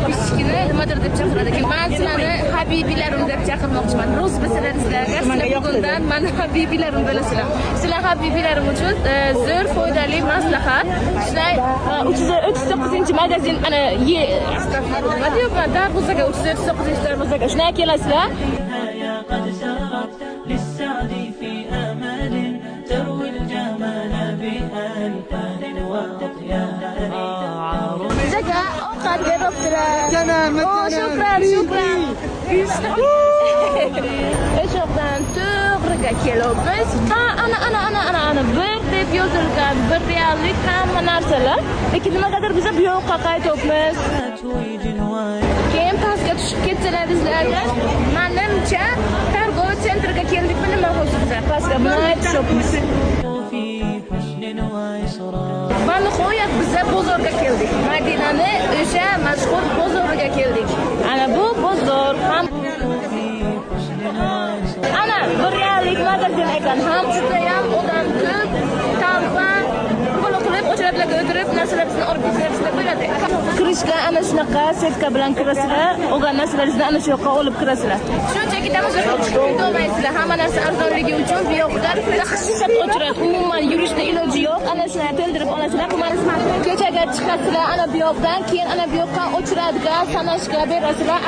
подписчикini nimadir deb chaqiradi ekan. Men sizlarni habibilarim deb chaqirmoqchiman. Rus bilasizlarga sizlar bugundan mani habibilarim bo'lasizlar. Sizlar habibilarim uchun zo'r foydali maslahat. Sizlar 339-magazin ana nima deyapman? Darvozaga 339-darvozaga shunday kelasizlar. قد سرت للسعد في أمل تروي الجمال بألفان وأطيان Zaka ovqat beribdilar. Shukran. O'shoqdan to'g'riga kelamiz. Ana bir deb yozilgan bir reallik hamma narsalar. Lekin nimagadir biz bu yoqqa qaytyapmiz. Keyin pastga tushib ketsalaringizlar, menimcha Targ'ibot sentriga keldikmi nima bo'lsa, pastga buni aytishyapmiz. Mana nihoyat biz bozorga keldik. Madinani o'sha mashhur bozoriga keldik. Ana bu bozor ham ana bir reallik magazin ekan. Ham juda ham odam ko'p, tavba qilib o'chirablarga o'tirib narsalarni olib ketishni bo'ladi. Kirishga ana shunaqa setka bilan kirasizlar, olgan narsalaringizni ana shu yoqqa olib kirasizlar. Shunchaki damozga o'tolmaysizlar. Hamma narsa arzonligi uchun bu yoqda dahshat o'chiradi. Umuman yurishda iloji yo'q. Ana shuni to'ldirib olasizlar. Ko'chaga chiqasizlar, ana bu yoqdan, keyin ana bu yoqqa o'chiradigan sanashga berasizlar.